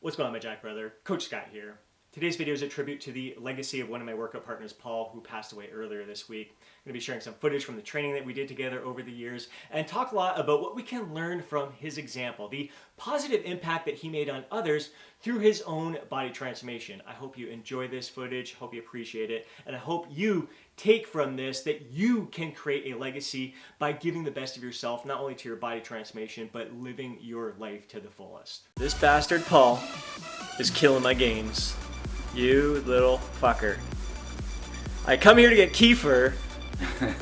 What's going on, my Jack brother? Coach Scott here. Today's video is a tribute to the legacy of one of my workout partners, Paul, who passed away earlier this week. I'm going to be sharing some footage from the training that we did together over the years and talk a lot about what we can learn from his example, the positive impact that he made on others through his own body transformation. I hope you enjoy this footage, hope you appreciate it, and I hope you take from this that you can create a legacy by giving the best of yourself, not only to your body transformation, but living your life to the fullest. This bastard Paul is killing my gains. You little fucker. I come here to get kefir,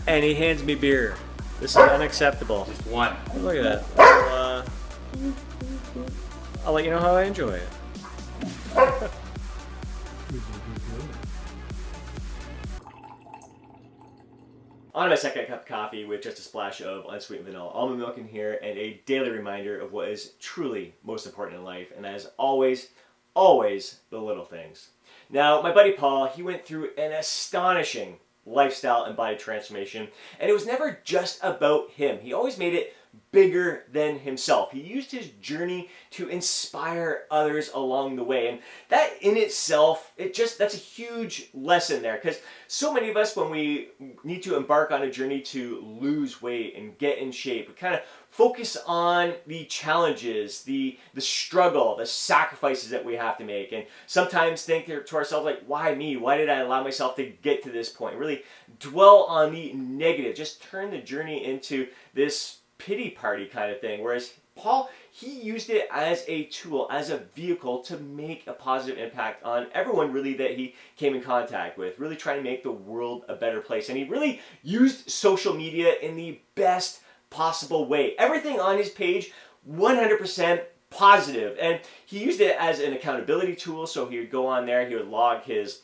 and he hands me beer. This is unacceptable. Just one. Look at that. I'll let you know how I enjoy it. On my second cup of coffee with just a splash of unsweetened vanilla almond milk in here and a daily reminder of what is truly most important in life, and that is always the little things. Now, my buddy Paul, he went through an astonishing lifestyle and body transformation, and it was never just about him. He always made it bigger than himself. He used his journey to inspire others along the way, and that in itself, that's a huge lesson there, because so many of us, when we need to embark on a journey to lose weight and get in shape, we kind of focus on the challenges, the struggle, the sacrifices that we have to make, and sometimes think to ourselves like, why me? Why did I allow myself to get to this point? Really dwell on the negative, just turn the journey into this pity party kind of thing. Whereas Paul, he used it as a tool, as a vehicle to make a positive impact on everyone really that he came in contact with, really trying to make the world a better place. And he really used social media in the best possible way. Everything on his page, 100% positive. And he used it as an accountability tool. So he would go on there, he would log his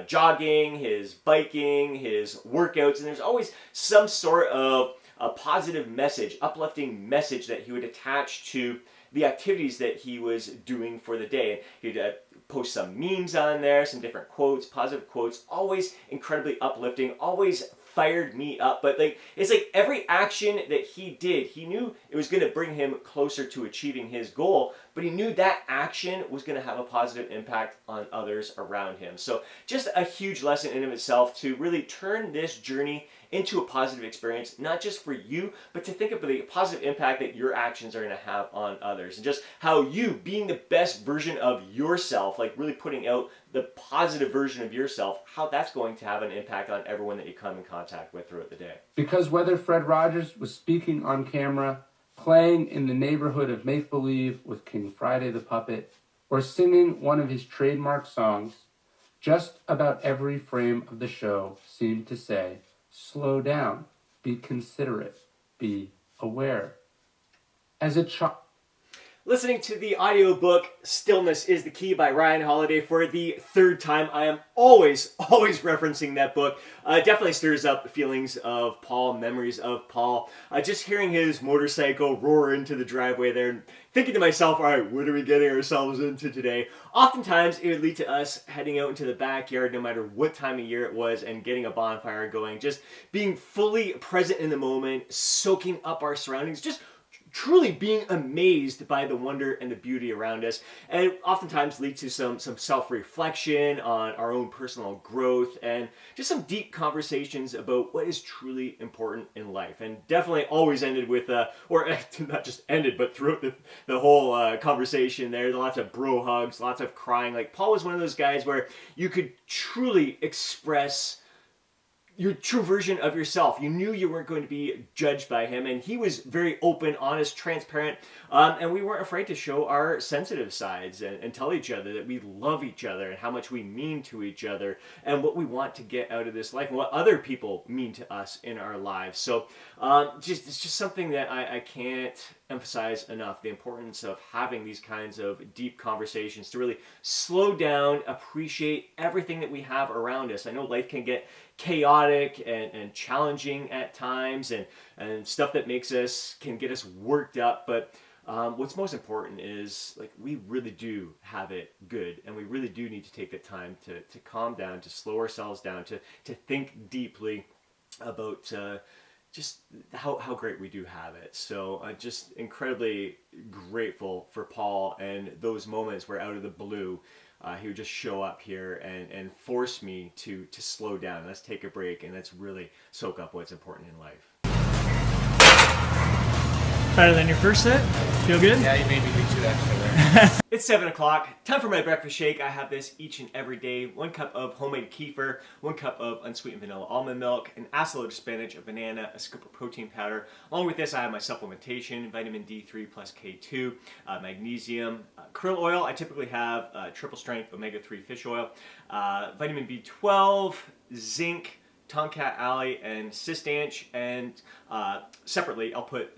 jogging, his biking, his workouts, and there's always some sort of a positive message, uplifting message that he would attach to the activities that he was doing for the day. He'd post some memes on there, some different quotes, positive quotes, always incredibly uplifting, always fired me up. But it's like every action that he did, he knew it was going to bring him closer to achieving his goal, but he knew that action was going to have a positive impact on others around him. So just a huge lesson in and of itself to really turn this journey into a positive experience, not just for you, but to think about the positive impact that your actions are going to have on others, and just how you, being the best version of yourself, like really putting out the positive version of yourself, how that's going to have an impact on everyone that you come in contact with throughout the day. Because whether Fred Rogers was speaking on camera, playing in the neighborhood of make-believe with King Friday the Puppet, or singing one of his trademark songs, just about every frame of the show seemed to say, slow down, be considerate, be aware. As a child, Listening to the audiobook Stillness is the Key by Ryan Holiday for the third time. I am always referencing that book. Definitely stirs up feelings of Paul, memories of Paul. Just hearing his motorcycle roar into the driveway there and thinking to myself, all right, what are we getting ourselves into today? Oftentimes it would lead to us heading out into the backyard, no matter what time of year it was, and getting a bonfire going, just being fully present in the moment, soaking up our surroundings, just truly being amazed by the wonder and the beauty around us. And it oftentimes leads to some self-reflection on our own personal growth and just some deep conversations about what is truly important in life. And definitely always ended with, or not just ended, but throughout the whole conversation there, lots of bro hugs, lots of crying. Like Paul was one of those guys where you could truly express your true version of yourself. You knew you weren't going to be judged by him, and he was very open, honest, transparent, and we weren't afraid to show our sensitive sides and tell each other that we love each other and how much we mean to each other and what we want to get out of this life and what other people mean to us in our lives. So it's just something that I can't emphasize enough, the importance of having these kinds of deep conversations to really slow down, appreciate everything that we have around us. I know life can get chaotic and challenging at times, and stuff that can get us worked up, but what's most important is like we really do have it good, and we really do need to take the time to calm down, to slow ourselves down, to think deeply about just how great we do have it. So I'm just incredibly grateful for Paul and those moments where out of the blue, he would just show up here and force me to slow down. Let's take a break and let's really soak up what's important in life. Better than your first set? Feel good? Yeah, you made me do 2 extra there. It's 7 o'clock. Time for my breakfast shake. I have this each and every day. 1 cup of homemade kefir, 1 cup of unsweetened vanilla almond milk, an aceloid spinach, a banana, a scoop of protein powder. Along with this, I have my supplementation, vitamin D3 plus K2, magnesium, krill oil. I typically have triple strength omega-3 fish oil, vitamin B12, zinc, Tomcat Alley, and Cistanch, and separately I'll put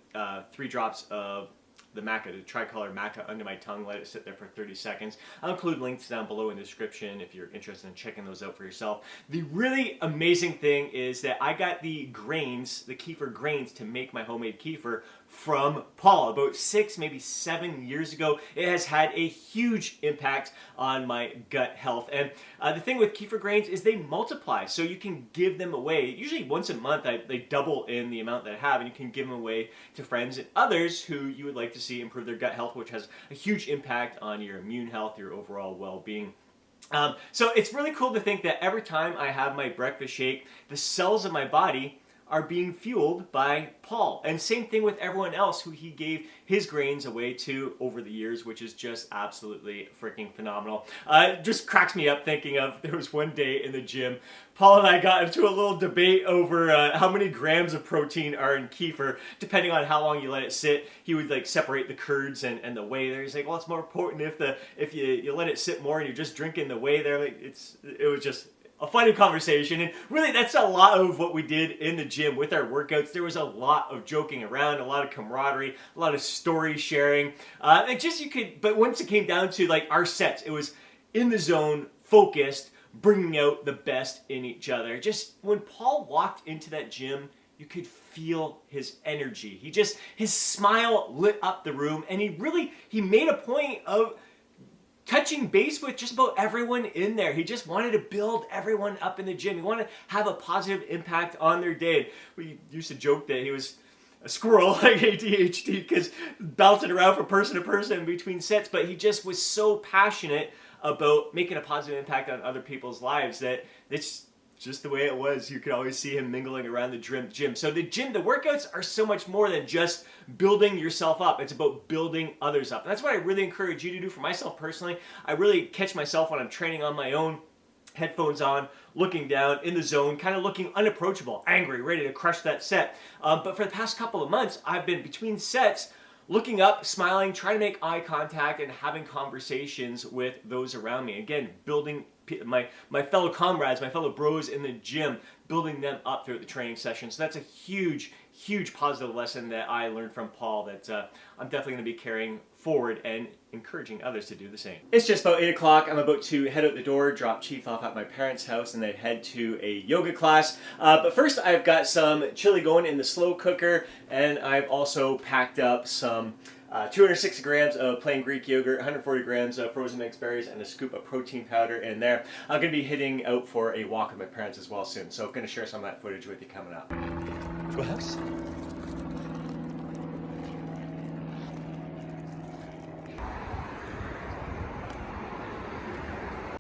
3 drops of the maca, the tricolor maca, under my tongue, let it sit there for 30 seconds. I'll include links down below in the description if you're interested in checking those out for yourself. The really amazing thing is that I got the grains, the kefir grains, to make my homemade kefir from Paul about 6, maybe 7 years ago. It has had a huge impact on my gut health. And the thing with kefir grains is they multiply, so you can give them away. Usually once a month, they double in the amount that I have, and you can give them away to friends and others who you would like to see improve their gut health, which has a huge impact on your immune health, your overall well-being. So it's really cool to think that every time I have my breakfast shake, the cells of my body are being fueled by Paul. And same thing with everyone else who he gave his grains away to over the years, which is just absolutely freaking phenomenal. It just cracks me up thinking of, there was one day in the gym, Paul and I got into a little debate over how many grams of protein are in kefir, depending on how long you let it sit. He would like separate the curds and the whey there. He's like, well, it's more potent if you let it sit more and you're just drinking the whey there. Like it was just a funny conversation, and really that's a lot of what we did in the gym with our workouts. There was a lot of joking around, a lot of camaraderie, a lot of story sharing, and just but once it came down to like our sets, it was in the zone, focused, bringing out the best in each other. Just when Paul walked into that gym, you could feel his energy. His smile lit up the room, and he made a point of touching base with just about everyone in there. He just wanted to build everyone up in the gym. He wanted to have a positive impact on their day. We used to joke that he was a squirrel, like ADHD, because bouncing around from person to person between sets, but he just was so passionate about making a positive impact on other people's lives that it's just the way it was. You could always see him mingling around the gym. So the workouts are so much more than just building yourself up. It's about building others up. And that's what I really encourage you to do. For myself personally, I really catch myself when I'm training on my own, headphones on, looking down, in the zone, kind of looking unapproachable, angry, ready to crush that set. But for the past couple of months, I've been between sets, looking up, smiling, trying to make eye contact, and having conversations with those around me. Again, building my fellow comrades, my fellow bros in the gym, building them up throughout the training session. So that's a huge positive lesson that I learned from Paul that I'm definitely going to be carrying forward and encouraging others to do the same. It's just about 8 o'clock. I'm about to head out the door, drop Chief off at my parents' house, and then head to a yoga class. But first, I've got some chili going in the slow cooker, and I've also packed up some 260 grams of plain Greek yogurt, 140 grams of frozen mixed berries, and a scoop of protein powder in there. I'm going to be heading out for a walk with my parents as well soon, so I'm going to share some of that footage with you coming up. Go ahead.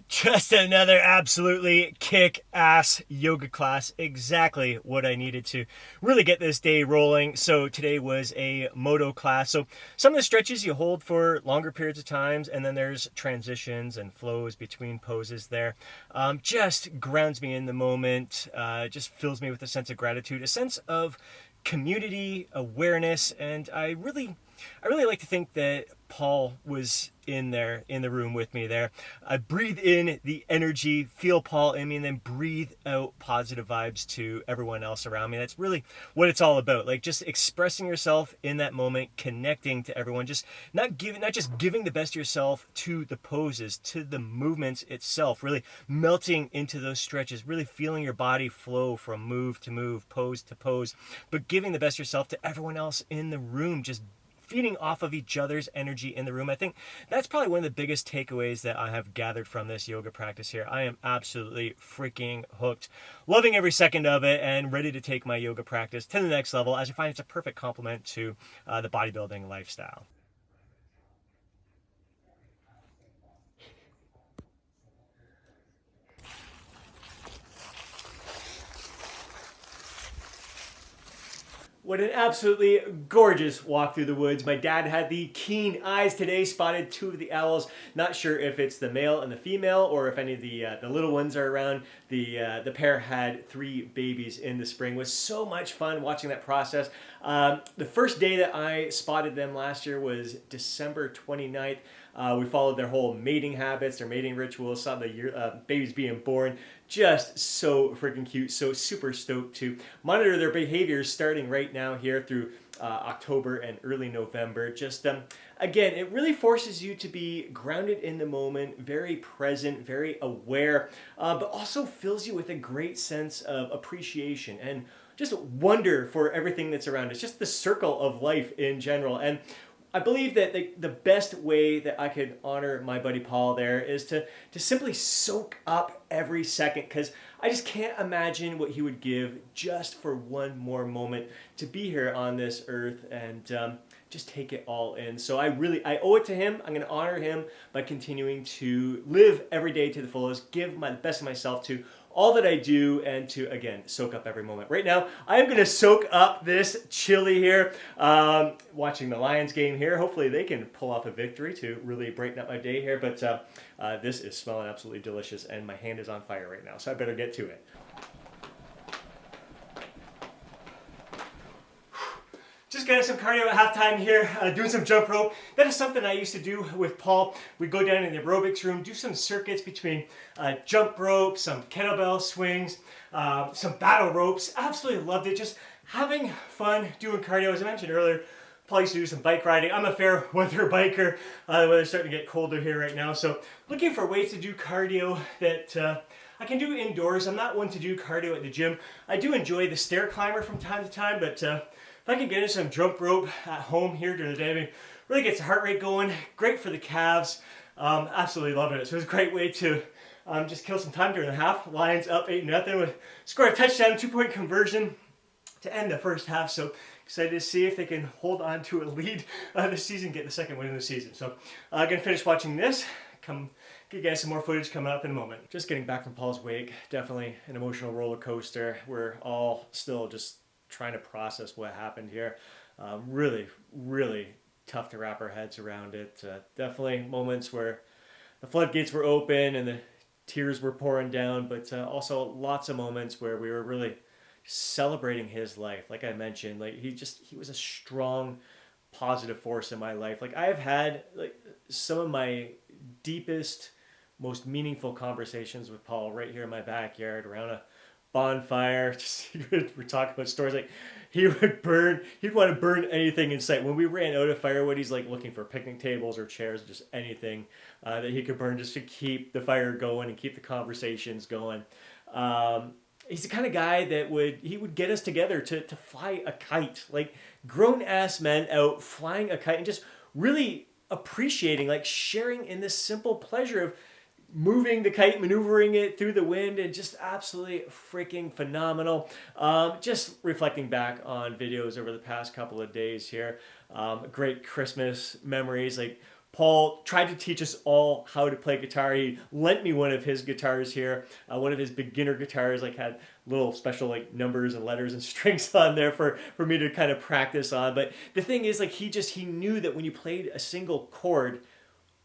Just another absolutely kick-ass yoga class. Exactly what I needed to really get this day rolling. So today was a moto class. So some of the stretches you hold for longer periods of times, and then there's transitions and flows between poses there. Just grounds me in the moment, just fills me with a sense of gratitude, a sense of community, awareness, and I really like to think that Paul was in the room with me there. I breathe in the energy, feel Paul in me, and then breathe out positive vibes to everyone else around me. That's really what it's all about. Like just expressing yourself in that moment, connecting to everyone, just not just giving the best of yourself to the poses, to the movements itself, really melting into those stretches, really feeling your body flow from move to move, pose to pose, but giving the best of yourself to everyone else in the room, just feeding off of each other's energy in the room. I think that's probably one of the biggest takeaways that I have gathered from this yoga practice here. I am absolutely freaking hooked, loving every second of it, and ready to take my yoga practice to the next level, as I find it's a perfect complement to the bodybuilding lifestyle. What an absolutely gorgeous walk through the woods. My dad had the keen eyes today, spotted two of the owls. Not sure if it's the male and the female or if any of the little ones are around. The pair had 3 babies in the spring. It was so much fun watching that process. The first day that I spotted them last year was December 29th. We followed their whole mating habits, their mating rituals, saw the babies being born. Just so freaking cute, so super stoked to monitor their behaviors starting right now here through October and early November. Just, again, it really forces you to be grounded in the moment, very present, very aware, but also fills you with a great sense of appreciation and just wonder for everything that's around us, just the circle of life in general. And I believe that the best way that I could honor my buddy Paul there is to simply soak up every second, because I just can't imagine what he would give just for one more moment to be here on this earth and just take it all in. So I owe it to him. I'm going to honor him by continuing to live every day to the fullest, give the best of myself to all that I do, and to, again, soak up every moment. Right now, I am going to soak up this chili here, watching the Lions game here. Hopefully they can pull off a victory to really brighten up my day here, but this is smelling absolutely delicious, and my hand is on fire right now, so I better get to it. Just getting some cardio at halftime here, doing some jump rope. That is something I used to do with Paul. We'd go down in the aerobics room, do some circuits between jump rope, some kettlebell swings, some battle ropes. Absolutely loved it. Just having fun doing cardio. As I mentioned earlier, Paul used to do some bike riding. I'm a fair weather biker. The weather's starting to get colder here right now. So looking for ways to do cardio that I can do indoors. I'm not one to do cardio at the gym. I do enjoy the stair climber from time to time, but if I can get in some jump rope at home here during the day, I mean, really gets the heart rate going. Great for the calves. Absolutely loving it. So it's a great way to just kill some time during the half. Lions up 8-0. With score a touchdown, 2-point conversion to end the first half. So excited to see if they can hold on to a lead this season, get the second win of the season. So I'm going to finish watching this. Give you guys some more footage coming up in a moment. Just getting back from Paul's wake. Definitely an emotional roller coaster. We're all still just trying to process what happened here. Really, really tough to wrap our heads around it. Definitely moments where the floodgates were open and the tears were pouring down, but also lots of moments where we were really celebrating his life. Like I mentioned, like he was a strong, positive force in my life. Like I have had like some of my deepest, most meaningful conversations with Paul right here in my backyard around a bonfire. We're talking about stories like he'd want to burn anything in sight. When we ran out of firewood, he's like looking for picnic tables or chairs, just anything that he could burn just to keep the fire going and keep the conversations going. He's the kind of guy that would get us together to fly a kite, like grown ass men out flying a kite and just really appreciating, like sharing in this simple pleasure of moving the kite, maneuvering it through the wind, and just absolutely freaking phenomenal. Just reflecting back on videos over the past couple of days here. Great Christmas memories. Like Paul tried to teach us all how to play guitar. He lent me one of his guitars here. One of his beginner guitars, like had little special like numbers and letters and strings on there for me to kind of practice on. But the thing is, like he knew that when you played a single chord,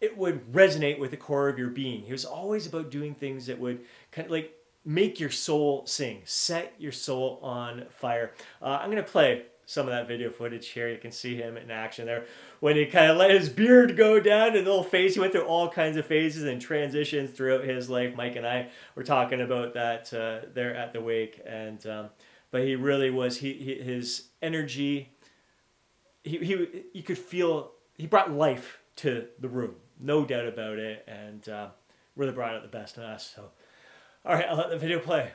it would resonate with the core of your being. He was always about doing things that would kind of like make your soul sing, set your soul on fire. I'm going to play some of that video footage here. You can see him in action there when he kind of let his beard go down and the little face. He went through all kinds of phases and transitions throughout his life. Mike and I were talking about that there at the wake. And but he really was, his energy, you could feel, he brought life to the room. No doubt about it, and really brought out the best in us. So, all right, I'll let the video play.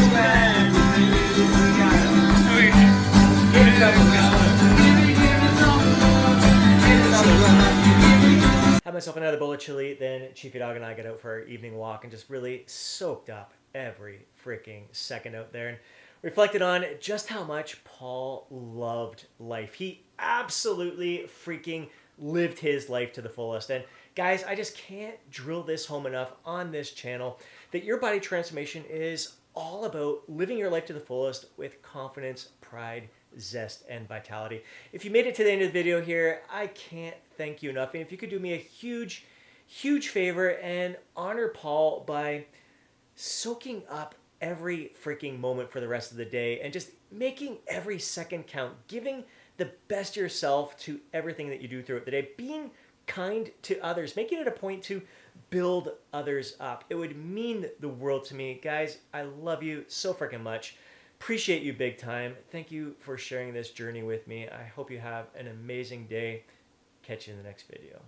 Hey. Had myself another bowl of chili, then Chiefy Dog and I got out for our evening walk and just really soaked up every freaking second out there and reflected on just how much Paul loved life. He absolutely freaking lived his life to the fullest. And guys, I just can't drill this home enough on this channel that your body transformation is all about living your life to the fullest with confidence, pride, zest, and vitality. If you made it to the end of the video here, I can't thank you enough. And if you could do me a huge, huge favor and honor Paul by soaking up every freaking moment for the rest of the day and just making every second count, giving the best yourself to everything that you do throughout the day, being kind to others, making it a point to build others up. It would mean the world to me. Guys, I love you so freaking much. Appreciate you big time. Thank you for sharing this journey with me. I hope you have an amazing day. Catch you in the next video.